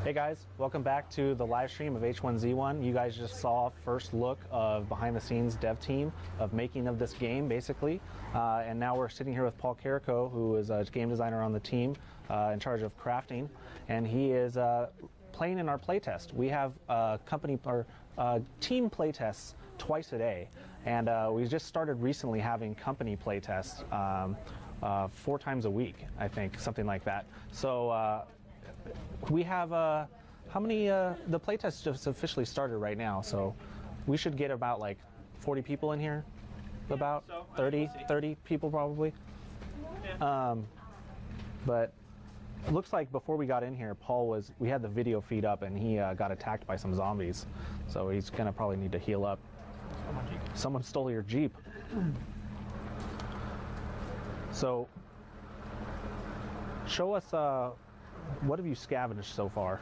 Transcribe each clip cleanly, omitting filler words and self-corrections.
Hey guys, welcome back to the live stream of H1Z1. You guys just saw first look of behind the scenes dev team of making of this game basically. And now we're sitting here with Paul Carrico, who is a game designer on the team in charge of crafting. And he is playing in our playtest. We have company or team playtests twice a day. And we just started recently having company playtests 4 times a week, I think, something like that. So we have how many the playtest just officially started right now, so we should get about like 40 people in here, about 30 people probably. But it looks like before we got in here, we had the video feed up and he got attacked by some zombies, so he's gonna probably need to heal up. Someone stole your Jeep. So show us what have you scavenged so far?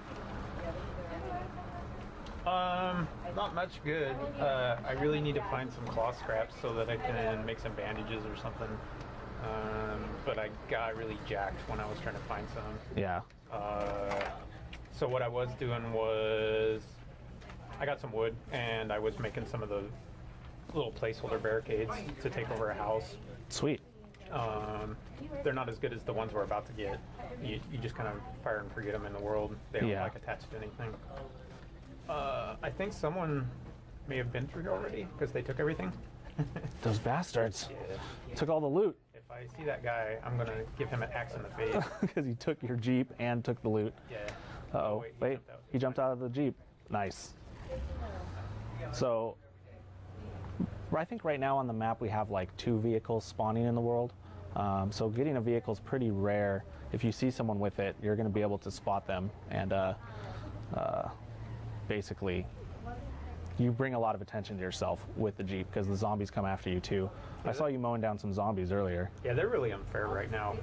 Not much good. I really need to find some cloth scraps so that I can make some bandages or something. But I got really jacked when I was trying to find some. Yeah. So what I was doing was I got some wood and I was making some of the little placeholder barricades to take over a house. Sweet. They're not as good as the ones we're about to get. You just kind of fire and forget them in the world. They don't like attached to anything. I think someone may have been through here already because they took everything. Those bastards. Yeah. Took all the loot. If I see that guy, I'm going to give him an axe in the face. Because he took your Jeep and took the loot. Yeah. Uh-oh. Wait, he jumped out of the Jeep. Nice. So I think right now on the map we have like 2 vehicles spawning in the world. So getting a vehicle is pretty rare. If you see someone with it, you're going to be able to spot them, and basically you bring a lot of attention to yourself with the Jeep because the zombies come after you too. I saw you mowing down some zombies earlier. Yeah, they're really unfair right now.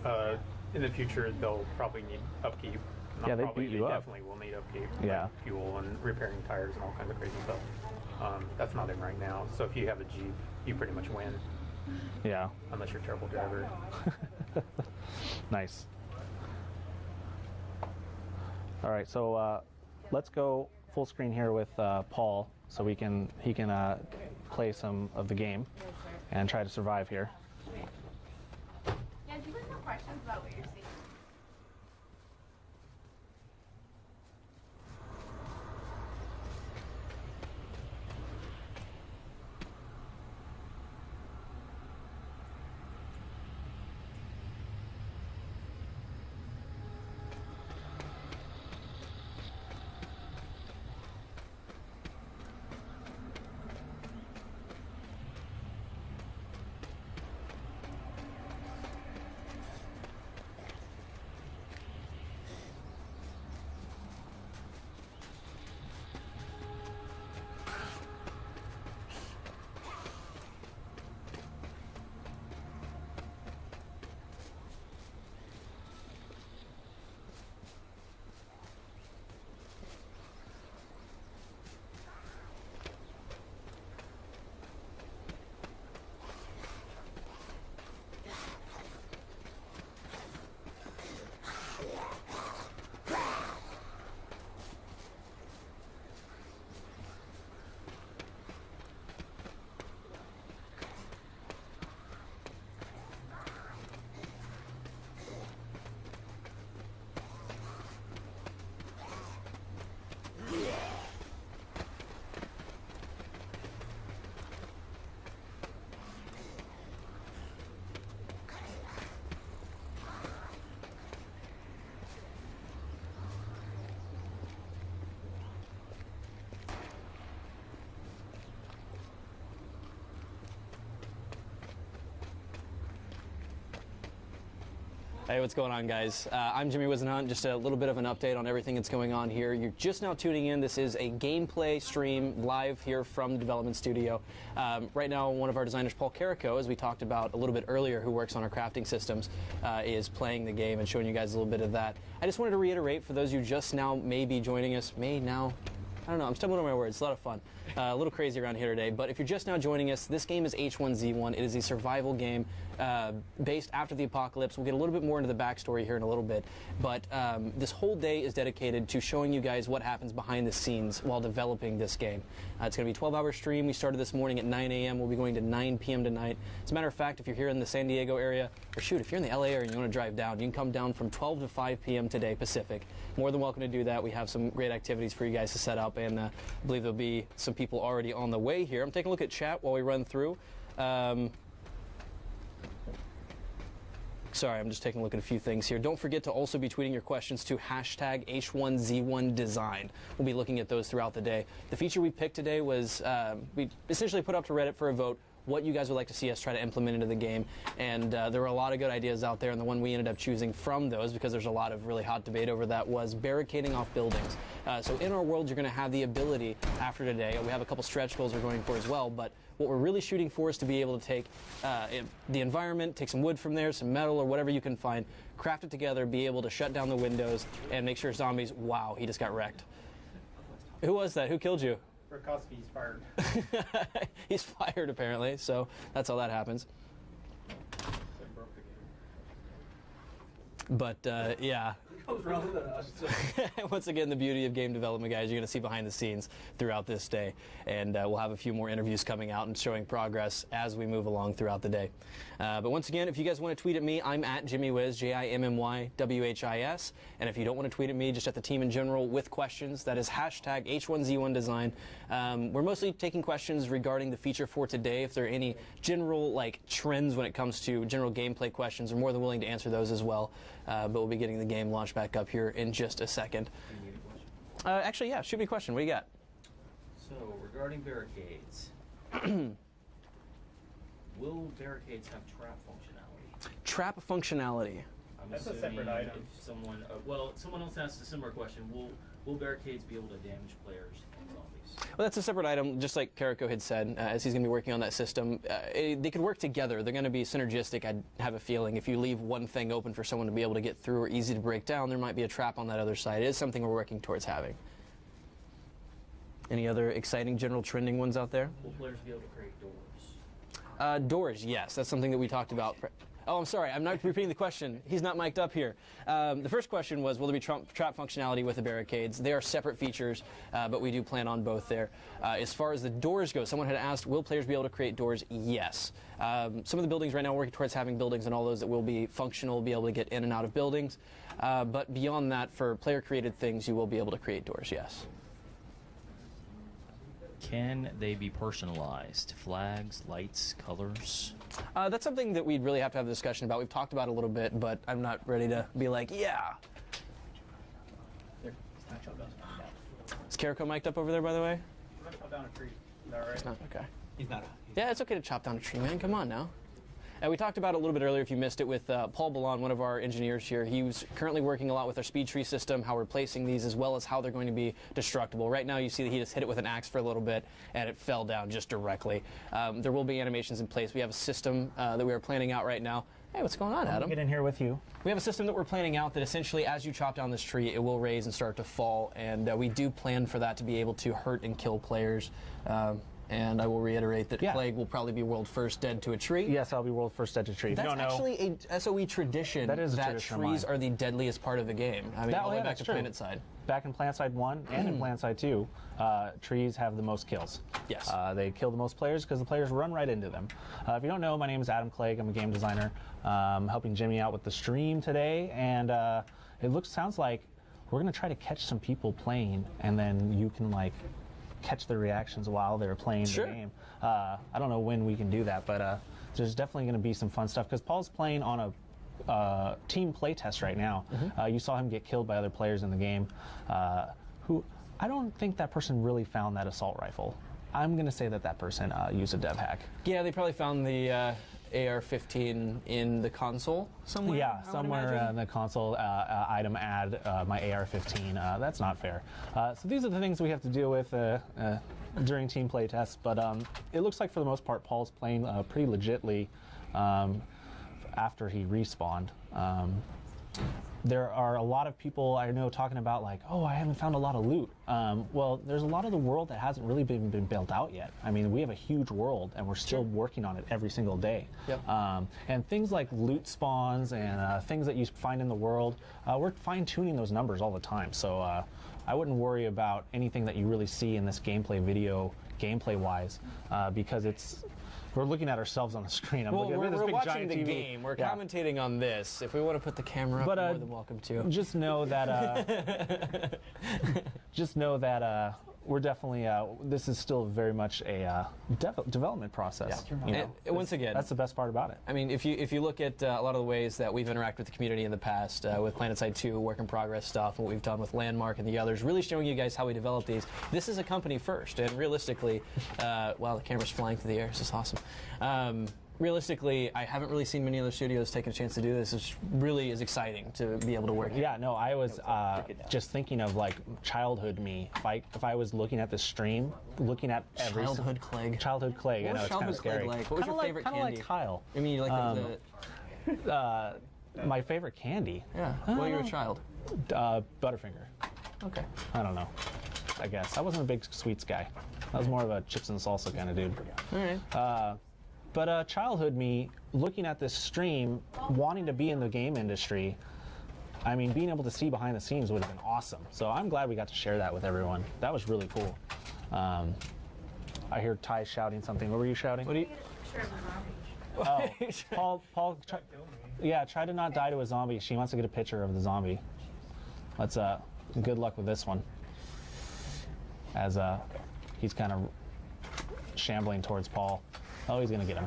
In the future, they'll probably need upkeep. Yeah, they beat you up. Definitely will need upkeep. Yeah. Like fuel and repairing tires and all kinds of crazy stuff. That's not in right now. So if you have a Jeep, you pretty much win. Yeah. Unless you're a terrible driver. Nice. All right, so let's go full screen here with Paul, so he can play some of the game and try to survive here. Yeah, do you guys have questions about what you're seeing? Hey, what's going on, guys? I'm Jimmy Wizenhunt. Just a little bit of an update on everything that's going on here. You're just now tuning in. This is a gameplay stream live here from the development studio. Right now, one of our designers, Paul Carrico, as we talked about a little bit earlier, who works on our crafting systems, is playing the game and showing you guys a little bit of that. I just wanted to reiterate, for those of you just now maybe joining us, I don't know, I'm stumbling on my words. It's a lot of fun. A little crazy around here today, but if you're just now joining us, this game is H1Z1. It is a survival game. based after the apocalypse. We'll get a little bit more into the backstory here in a little bit, but this whole day is dedicated to showing you guys what happens behind the scenes while developing this game. It's going to be a 12-hour stream. We started this morning at 9 a.m. We'll be going to 9 p.m. tonight. As a matter of fact, if you're here in the San Diego area, or shoot, if you're in the LA area and you want to drive down, you can come down from 12 to 5 p.m. today, Pacific. More than welcome to do that. We have some great activities for you guys to set up, and I believe there'll be some people already on the way here. I'm taking a look at chat while we run through. Sorry, I'm just taking a look at a few things here. Don't forget to also be tweeting your questions to hashtag H1Z1 Design. We'll be looking at those throughout the day. The feature we picked today was we essentially put up to Reddit for a vote what you guys would like to see us try to implement into the game. And there were a lot of good ideas out there, and the one we ended up choosing from those, because there's a lot of really hot debate over that, was barricading off buildings. So in our world, you're going to have the ability after today, we have a couple stretch goals we're going for as well, but what we're really shooting for is to be able to take the environment, take some wood from there, some metal or whatever you can find, craft it together, be able to shut down the windows, and make sure zombies, wow, he just got wrecked. Who was that? Who killed you? Rakowski's fired. He's fired, apparently, so that's how that happens. But, yeah. Once again, the beauty of game development, guys, you're going to see behind the scenes throughout this day. And we'll have a few more interviews coming out and showing progress as we move along throughout the day. But once again, if you guys want to tweet at me, I'm at JimmyWhiz, JimmyWhis. And if you don't want to tweet at me, just at the team in general with questions, that is hashtag H1Z1 Design. We're mostly taking questions regarding the feature for today. If there are any general trends when it comes to general gameplay questions, we're more than willing to answer those as well. But we'll be getting the game launched back up here in just a second. Actually, yeah, shoot me a question. What do you got? So, regarding barricades, will barricades have trap functionality? Trap functionality. That's a separate item. If someone, someone else asked a similar question. Will barricades be able to damage players and zombies? Well, that's a separate item, just like Kariko had said, as he's going to be working on that system. They could work together. They're going to be synergistic, I have a feeling. If you leave one thing open for someone to be able to get through or easy to break down, there might be a trap on that other side. It is something we're working towards having. Any other exciting general trending ones out there? Will players be able to create doors? Doors, yes. That's something that we talked about. Oh, I'm sorry. I'm not repeating the question. He's not mic'd up here. The first question was, will there be trap functionality with the barricades? They are separate features, but we do plan on both there. As far as the doors go, someone had asked, will players be able to create doors? Yes. Some of the buildings right now, we're working towards having buildings and all those that will be functional, be able to get in and out of buildings. But beyond that, for player-created things, you will be able to create doors, yes. Can they be personalized? Flags, lights, colors? That's something that we'd really have to have a discussion about. We've talked about it a little bit, but I'm not ready to be like, yeah. Is Kariko mic'd up over there, by the way? I'm gonna chop down a tree. Is that right? It's not, okay. He's not. Yeah, it's okay to chop down a tree, man. Come on now. And we talked about it a little bit earlier, if you missed it, with Paul Ballon, one of our engineers here. He was currently working a lot with our speed tree system, how we're placing these, as well as how they're going to be destructible. Right now, you see that he just hit it with an axe for a little bit, and it fell down just directly. There will be animations in place. We have a system that we are planning out right now. Hey, what's going on, Adam? Get in here with you. We have a system that we're planning out that essentially, as you chop down this tree, it will raise and start to fall, and we do plan for that to be able to hurt and kill players. And I will reiterate that Plague will probably be world first dead to a tree. Yes, I'll be world first dead to a tree. That's actually a SOE tradition. That is a that tradition of trees mine. are the deadliest part of the game. I mean, all the way back to Planet Side. Back in Planet Side 1 and in Planet Side 2, trees have the most kills. Yes. They kill the most players because the players run right into them. If you don't know, my name is Adam Clegg. I'm a game designer. Helping Jimmy out with the stream today, and sounds like we're going to try to catch some people playing, and then you can catch their reactions while they're playing the game. I don't know when we can do that, but there's definitely going to be some fun stuff because Paul's playing on a team playtest right now. You saw him get killed by other players in the game who I don't think that person really found that assault rifle. I'm going to say that person used a dev hack. Yeah, they probably found the AR-15 in the console somewhere. Yeah, somewhere in the console item add my AR-15. That's not fair. So these are the things we have to deal with during team play tests. But it looks like for the most part, Paul's playing pretty legitly after he respawned. there are a lot of people I know talking about like, oh, I haven't found a lot of loot. Well, there's a lot of the world that hasn't really been built out yet. I mean, we have a huge world, and we're still working on it every single day. Yep. And things like loot spawns and things that you find in the world, we're fine-tuning those numbers all the time. So I wouldn't worry about anything that you really see in this gameplay video, gameplay-wise, because we're looking at ourselves on the screen. Well, looking at this we're big watching giant the TV. game. We're Yeah. commentating on this. If we want to put the camera up, But, more than welcome to. Just know that we're definitely this is still very much a development process. Yeah. You know? And once again, that's the best part about it. I mean, if you look at a lot of the ways that we've interacted with the community in the past, with PlanetSide 2, work in progress stuff, what we've done with Landmark and the others, really showing you guys how we develop these. This is a company first, and realistically, wow, the camera's flying through the air. This is awesome. Realistically, I haven't really seen many other studios taking a chance to do this. It really is exciting to be able to work. Yeah, no, I was just thinking of like childhood me. If I was looking at the stream, looking at every Childhood Clegg. Childhood Clegg. I What know was it's kind of childhood Clegg scary. like? What was your favorite Kind of candy? like Kyle. I mean, you like My favorite candy, yeah. Well, you're a child. Butterfinger. Okay. I don't know. I guess I wasn't a big sweets guy. I was more of a chips and salsa kind of dude. All right. But childhood me, looking at this stream, wanting to be in the game industry, I mean, being able to see behind the scenes would have been awesome. So I'm glad we got to share that with everyone. That was really cool. I hear Ty shouting something. What were you shouting? What do you? Oh, Paul, try to not die to a zombie. She wants to get a picture of the zombie. Let's good luck with this one. As he's kind of shambling towards Paul. Oh, he's gonna get him.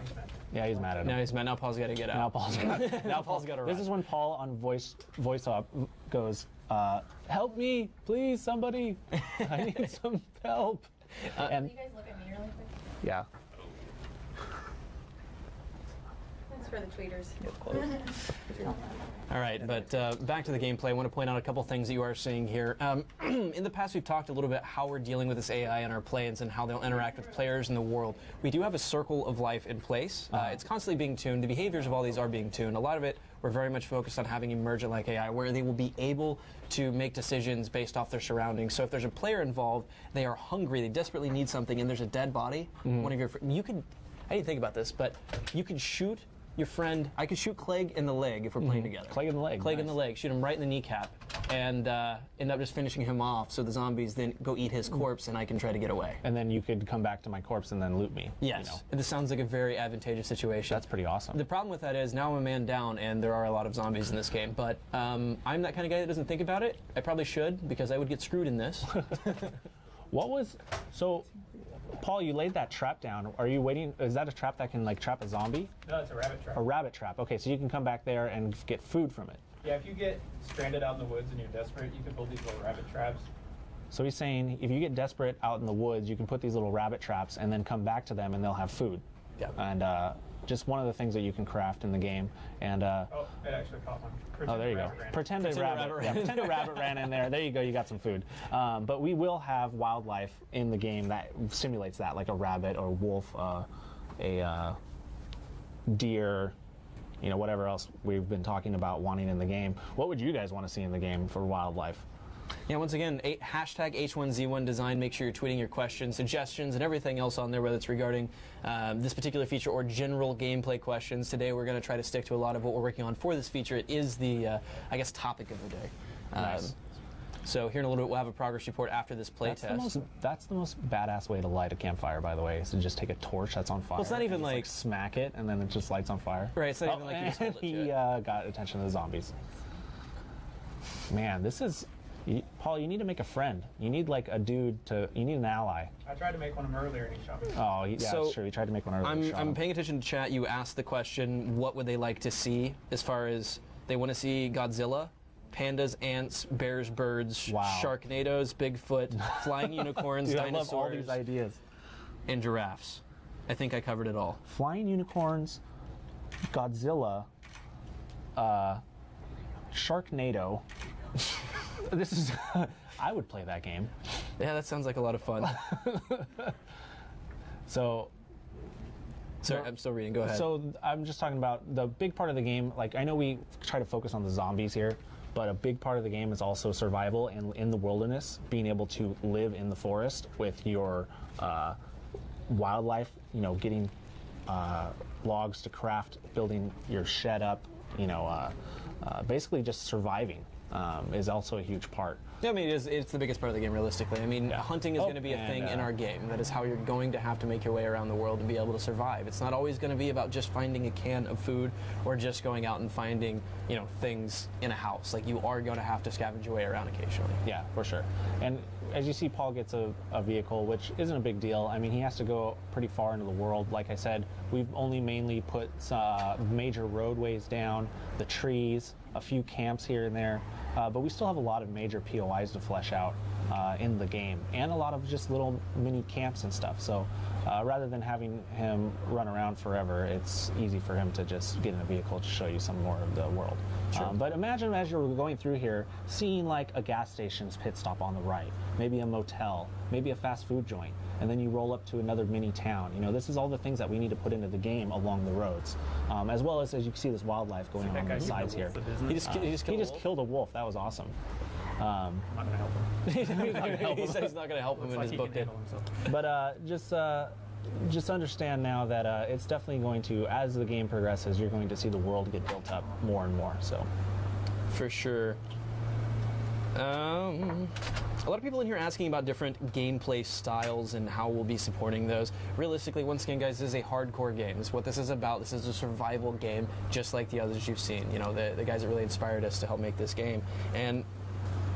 Yeah, he's mad at him. Now he's mad. Now Paul's got to get out. Now Paul's got. Now Paul's got to run. This is when Paul on voice up goes, "Help me, please, somebody! I need some help." And Can you guys look at me really quick? yeah, Thanks for the tweeters. All right, but back to the gameplay. I want to point out a couple things that you are seeing here. In the past, we've talked a little bit how we're dealing with this AI in our plays and how they'll interact with players in the world. We do have a circle of life in place. It's constantly being tuned. The behaviors of all these are being tuned. A lot of it, we're very much focused on having emergent-like AI, where they will be able to make decisions based off their surroundings. So if there's a player involved, they are hungry, they desperately need something, and there's a dead body, one of your you could, I didn't think about this, but you could shoot your friend. I could shoot Clegg in the leg if we're playing together. Clegg in the leg. Clegg in nice. the leg. Shoot him right in the kneecap, and end up just finishing him off. So the zombies then go eat his corpse, and I can try to get away. And then you could come back to my corpse and then loot me. Yes, You know. and this sounds like a very advantageous situation. That's pretty awesome. The problem with that is now I'm a man down, and there are a lot of zombies in this game. But I'm that kind of guy that doesn't think about it. I probably should, because I would get screwed in this. So, Paul, you laid that trap down. Are you waiting? Is that a trap that can like trap a zombie? No, it's a rabbit trap. A rabbit trap. Okay, so you can come back there and get food from it. Yeah, if you get stranded out in the woods and you're desperate, you can build these little rabbit traps. So he's saying if you get desperate out in the woods, you can put these little rabbit traps and then come back to them and they'll have food. Yeah. And just one of the things that you can craft in the game. And Oh, it actually caught one. oh, there you go. Pretend a rabbit ran in there. There you go. You got some food. But we will have wildlife in the game that simulates that, like a rabbit or wolf, a deer, you know, whatever else we've been talking about wanting in the game. What would you guys want to see in the game for wildlife? Yeah, once again, hashtag H1Z1 design. Make sure you're tweeting your questions, suggestions, and everything else on there, whether it's regarding this particular feature or general gameplay questions. Today, we're going to try to stick to a lot of what we're working on for this feature. It is the, I guess, topic of the day. Nice. So here in a little bit, we'll have a progress report after this playtest. That's the most badass way to light a campfire, by the way, is to just take a torch that's on fire. Well, it's not even and just, like smack it, and then it just lights on fire. Right, it's not even like you just hold it to he it. got attention of the zombies. Man, this is... Paul, you need to make a friend. You need like a dude to... You need an ally. I tried to make one of them earlier and he shot me. Oh, yeah, So, that's true. He tried to make one earlier. I'm paying attention to chat. You asked the question, what would they like to see as far as they want to see Godzilla, pandas, ants, bears, birds, Wow. Sharknadoes, Bigfoot, flying unicorns, Dude, I love all dinosaurs, these ideas. and giraffes. I think I covered it all. Flying unicorns, Godzilla, Sharknado. This is... I would play that game. Yeah, that sounds like a lot of fun. So... Sorry, I'm still reading. Go ahead. So I'm just talking about the big part of the game. Like, I know we try to focus on the zombies here, but a big part of the game is also survival and in the wilderness, being able to live in the forest with your wildlife, getting logs to craft, building your shed up, basically just surviving is also a huge part. Yeah, I mean, it's the biggest part of the game, realistically. I mean, hunting is going to be a thing in our game. That is how you're going to have to make your way around the world and be able to survive. It's not always going to be about just finding a can of food or just going out and finding, things in a house. Like, you are going to have to scavenge your way around occasionally. Yeah, for sure. And as you see, Paul gets a vehicle, which isn't a big deal. I mean, he has to go pretty far into the world. Like I said, we've only mainly put major roadways down, the trees, a few camps here and there, but we still have a lot of major POIs to flesh out in the game, and a lot of just little mini camps and stuff. So rather than having him run around forever, it's easy for him to just get in a vehicle to show you some more of the world. Sure. But imagine as you're going through here, seeing like a gas station's pit stop on the right, maybe a motel, maybe a fast food joint, and then you roll up to another mini town. This is all the things that we need to put into the game along the roads, as well as you can see this wildlife going on the sides here. He just killed a wolf. That was awesome. I'm not going to help him. He said he's not going to help him in his book. But just understand now that it's definitely going to, as the game progresses, you're going to see the world get built up more and more. So, for sure. A lot of people in here asking about different gameplay styles and how we'll be supporting those. Realistically, once again, guys, this is a hardcore game. This is what this is about. This is a survival game, just like the others you've seen. The guys that really inspired us to help make this game. And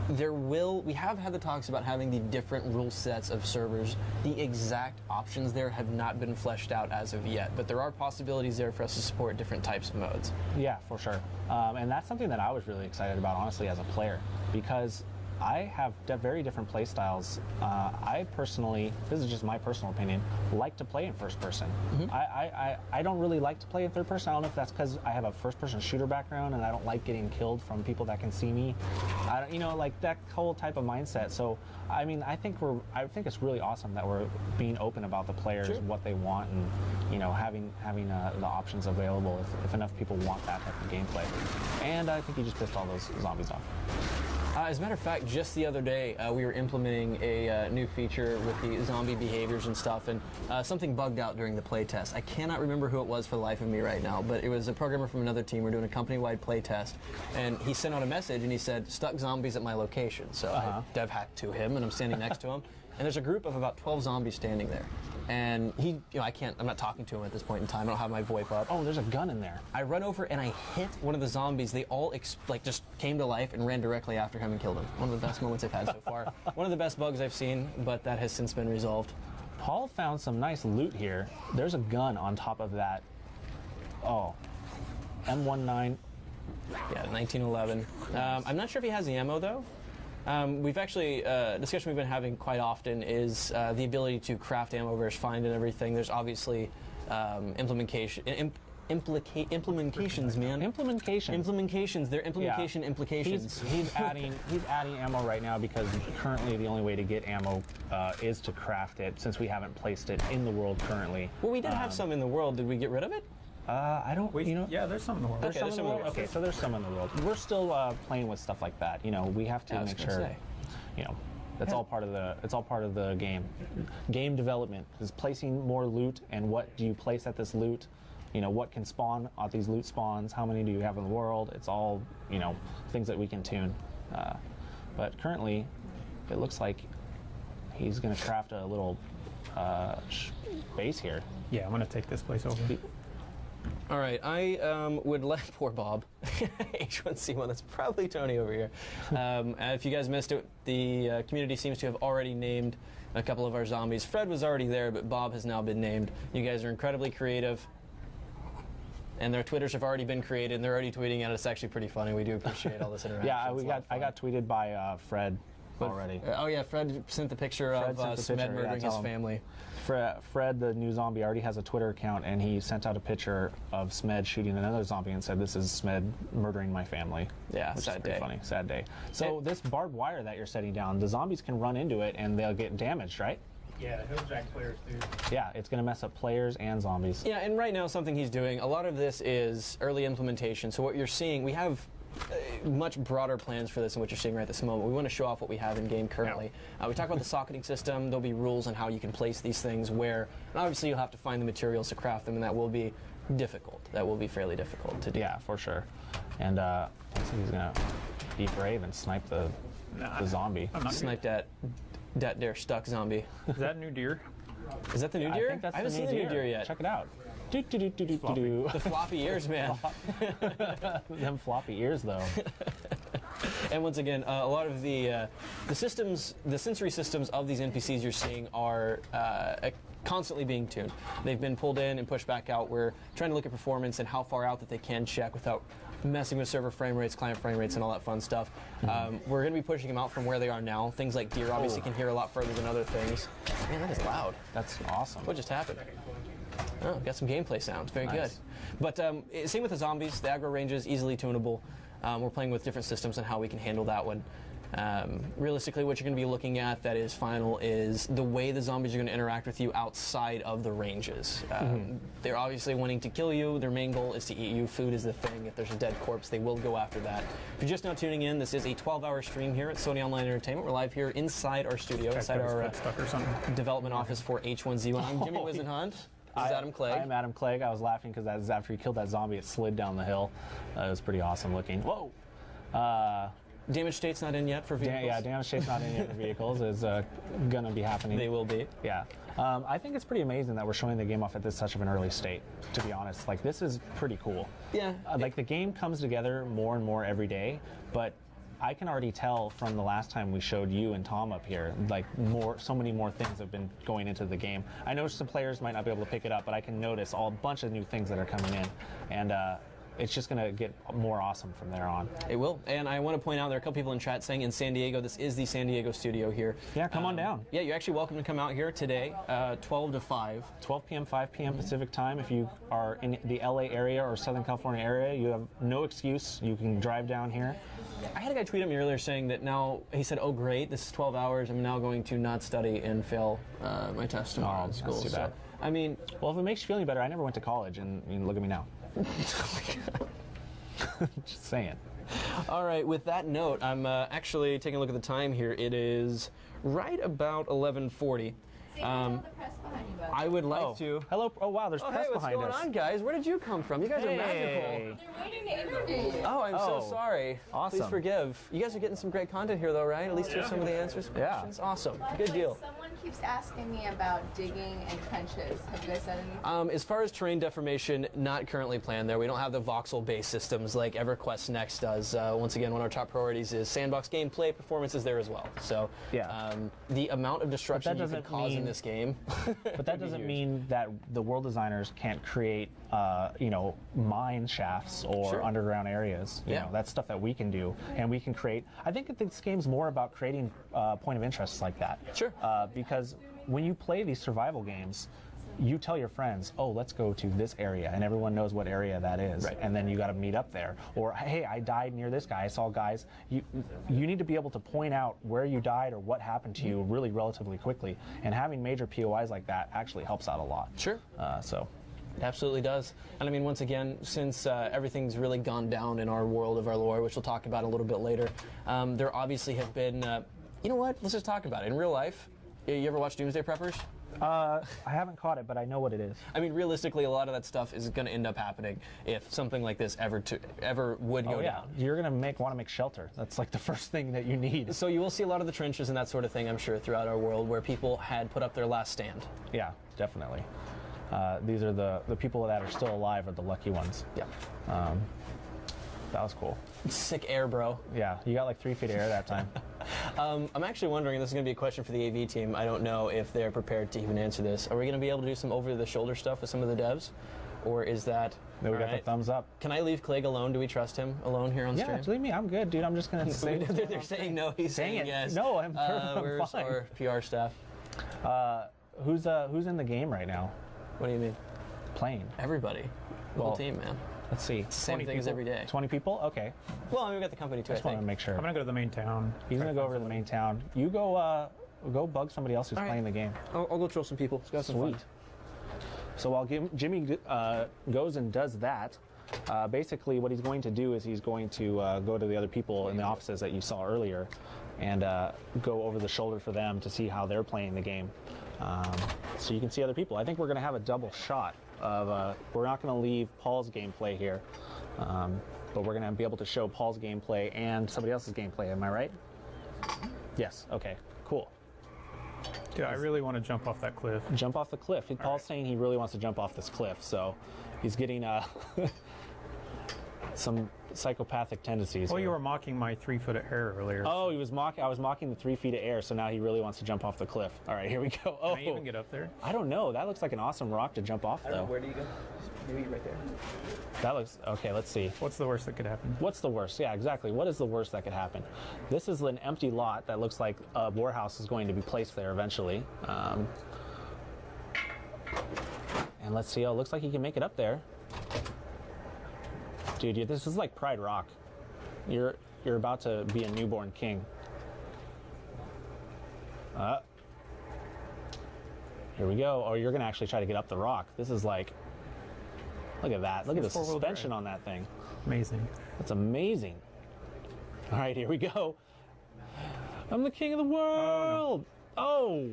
we have had the talks about having the different rule sets of servers. The exact options there have not been fleshed out as of yet, but there are possibilities there for us to support different types of modes. Yeah, for sure. And that's something that I was really excited about, honestly, as a player, because I have very different play styles. I personally, this is just my personal opinion, like to play in first person. I don't really like to play in third person. I don't know if that's because I have a first person shooter background and I don't like getting killed from people that can see me. Like that whole type of mindset. So, I mean, I think it's really awesome that we're being open about the players, what they want, and having the options available if enough people want that type of gameplay. And I think you just pissed all those zombies off. As a matter of fact, just the other day, we were implementing a new feature with the zombie behaviors and stuff, and something bugged out during the playtest. I cannot remember who it was for the life of me right now, but it was a programmer from another team. We're doing a company-wide playtest, and he sent out a message, and he said, "Stuck zombies at my location." So I dev hacked to him, and I'm standing next to him, and there's a group of about 12 zombies standing there. And I'm not talking to him at this point in time. I don't have my VoIP up. Oh, there's a gun in there. I run over and I hit one of the zombies. They all just came to life and ran directly after him and killed him. One of the best moments I've had so far. One of the best bugs I've seen, but that has since been resolved. Paul found some nice loot here. There's a gun on top of that. Oh, M19. Yeah, 1911. I'm not sure if he has the ammo though. We've actually, discussion we've been having quite often is the ability to craft ammo versus find and everything. There's obviously implementations, man. Implementations. They're implementation implications. He's adding ammo right now because currently the only way to get ammo is to craft it, since we haven't placed it in the world currently. Well, we did have some in the world. Did we get rid of it? I don't. Yeah, there's some in the world. There's some in the world. Okay, so there's some in the world. We're still playing with stuff like that. We have to make sure. That's all part of the. It's all part of the game. Game development is placing more loot, and what do you place at this loot? What can spawn at these loot spawns? How many do you have in the world? It's all things that we can tune. But currently, it looks like he's going to craft a little base here. Yeah, I'm going to take this place over. All right, I would let poor Bob, H1Z1, that's probably Tony over here. If you guys missed it, the community seems to have already named a couple of our zombies. Fred was already there, but Bob has now been named. You guys are incredibly creative, and their Twitters have already been created, and they're already tweeting at us. It's actually pretty funny. We do appreciate all this interaction. Yeah, I got tweeted by Fred already. Oh yeah, Fred sent the picture of Smed murdering his family. Fred, the new zombie, already has a Twitter account, and he sent out a picture of Smed shooting another zombie and said, "This is Smed murdering my family." Yeah, which sad is pretty day. Funny, sad day. So this barbed wire that you're setting down, the zombies can run into it and they'll get damaged, right? Yeah, he'll jack players too. Yeah, it's going to mess up players and zombies. Yeah, and right now something he's doing, a lot of this is early implementation. So what you're seeing, we have much broader plans for this than what you're seeing right this moment. We want to show off what we have in game currently. We talk about the socketing system. There'll be rules on how you can place these things where, and obviously you'll have to find the materials to craft them, and that will be difficult. That will be fairly difficult to do. Yeah, for sure. And looks like he's gonna be brave and snipe the zombie. I'm not Snipe that there stuck zombie. Is that new deer? Is that the new I deer? think that's I haven't the seen new the new deer yet. Check it out. Do, do, do, do, do, do, do. The floppy ears, man. Them floppy ears, though. And once again, a lot of the systems, the sensory systems of these NPCs you're seeing are constantly being tuned. They've been pulled in and pushed back out. We're trying to look at performance and how far out that they can check without messing with server frame rates, client frame rates, and all that fun stuff. We're going to be pushing them out from where they are now. Things like deer obviously can hear a lot further than other things. Man, that is loud. That's awesome. What just happened? Oh, got some gameplay sounds. Very Nice. good. But same with the zombies. The aggro range is easily tunable. We're playing with different systems and how we can handle that one. Realistically, what you're going to be looking at that is final is the way the zombies are going to interact with you outside of the ranges. They're obviously wanting to kill you. Their main goal is to eat you. Food is the thing. If there's a dead corpse, they will go after that. If you're just now tuning in, this is a 12-hour stream here at Sony Online Entertainment. We're live here inside our studio, inside our stuck or something. development office for H1Z1. I'm Jimmy Wisenhunt. This is Adam Clegg. I'm Adam Clegg. I was laughing because that is after he killed that zombie, it slid down the hill. It was pretty awesome looking. Whoa! Damage state's not in yet for vehicles. Yeah, damage shape's not in yet for vehicles. It's going to be happening. They will be. Yeah. I think it's pretty amazing that we're showing the game off at such of an early state, to be honest. Like, this is pretty cool. Yeah. Like, the game comes together more and more every day, but I can already tell from the last time we showed you and Tom up here, like so many more things have been going into the game. I know some players might not be able to pick it up, but I can notice a bunch of new things that are coming in, and it's just going to get more awesome from there on. It will. And I want to point out there are a couple people in chat saying in San Diego, this is the San Diego studio here. Yeah, come on down. Yeah, you're actually welcome to come out here today, 12 to 5. 12 p.m., 5 p.m. Pacific time. If you are in the LA area or Southern California area, you have no excuse. You can drive down here. I had a guy tweet at me earlier saying that now, he said, oh great, this is 12 hours, I'm now going to not study and fail my test tomorrow in school. That's too bad. So, I mean, Well, if it makes you feel any better, I never went to college, and look at me now. Just saying. all right, with that note, I'm actually taking a look at the time here. It is right about 11:40. See, all the press behind you, bud. I would like to... Hello. Oh, wow, there's Oh, press hey, what's behind going us. on, guys? Where did you come from? You guys are magical. Hey. They're waiting to interview you. Oh, I'm so Oh, sorry. awesome. Please forgive. You guys are getting some great content here, though, right? At least here's some of the answers to Yeah. questions. Awesome. By the Good way, deal. Someone keeps asking me about digging and trenches. Have you guys said anything? As far as terrain deformation, not currently planned there. We don't have the voxel-based systems like EverQuest Next does. Once again, one of our top priorities is sandbox gameplay. Performance is there as well. So Yeah. the amount of destruction you can doesn't cause in mean- this game. But that doesn't mean that the world designers can't create, mine shafts or Sure. underground areas. You Yeah. know, that's stuff that we can do, and we can create. I think that this game's more about creating point of interests like that. Sure. Because when you play these survival games, you tell your friends, "Oh, let's go to this area," and everyone knows what area that is. Right. And then you got to meet up there. Or, "Hey, I died near this guy. I saw guys." You need to be able to point out where you died or what happened to you really relatively quickly. And having major POIs like that actually helps out a lot. Sure. So. It absolutely does. And I mean, once again, since everything's really gone down in our world of our lore, which we'll talk about a little bit later, there obviously have been, you know what, let's just talk about it. In real life, you ever watch Doomsday Preppers? I haven't caught it, but I know what it is. I mean, realistically, a lot of that stuff is going to end up happening if something like this ever would go down. You're gonna want to make shelter. That's like the first thing that you need. So you will see a lot of the trenches and that sort of thing, I'm sure, throughout our world where people had put up their last stand. Yeah, definitely. These are the people that are still alive are the lucky ones. Yeah. That was cool. Sick air, bro. Yeah, you got like 3 feet of air that time. I'm actually wondering, this is going to be a question for the AV team. I don't know if they're prepared to even answer this. Are we going to be able to do some over-the-shoulder stuff with some of the devs? Or is that... Then we got the alright? thumbs up. Can I leave Clegg alone? Do we trust him alone here on Yeah, stream? leave me. I'm good, dude. I'm just gonna say. They're saying no. He's Dang saying it. yes. No, I'm Where's fine. our PR staff? Who's in the game right now? What do you mean? Playing. Everybody. The whole Well, team, man. Let's see. It's the same 20 thing as people? every day. 20 people? Okay. Well, I mean, we got the company too, I I just want to think. make sure. I'm gonna go to the main town. He's gonna go over to the main town. You go bug somebody else who's All right. playing the game. I'll go troll some people. Let's go have some Sweet. fun. So while Jimmy goes and does that, Basically, what he's going to do is he's going to go to the other people in the offices that you saw earlier and go over the shoulder for them to see how they're playing the game. So you can see other people. I think we're going to have a double shot of, we're not going to leave Paul's gameplay here, but we're going to be able to show Paul's gameplay and somebody else's gameplay. Am I right? Yes. Okay. Cool. Dude, I really want to jump off that cliff. Jump off the cliff. Paul's saying he really wants to jump off this cliff, so he's getting some psychopathic tendencies. Well, here. you were mocking my 3 foot of air earlier. Oh, he was I was mocking the 3 feet of air, so now he really wants to jump off the cliff. All right, here we go. Oh, Can I even get up there? I don't know. That looks like an awesome rock to jump off, though. Where do you go? Maybe right there. That looks okay. Let's see. What's the worst that could happen? What's the worst? Yeah, exactly. What is the worst that could happen? This is an empty lot that looks like a warehouse is going to be placed there eventually. And let's see. Oh, it looks like he can make it up there. Dude, this is like Pride Rock. You're about to be a newborn king. Here we go. Oh, you're gonna actually try to get up the rock. This is like, look at that. Look at the suspension on that thing. Amazing. That's amazing. All right, here we go. I'm the king of the world. Oh.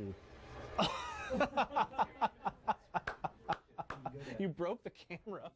You broke the camera.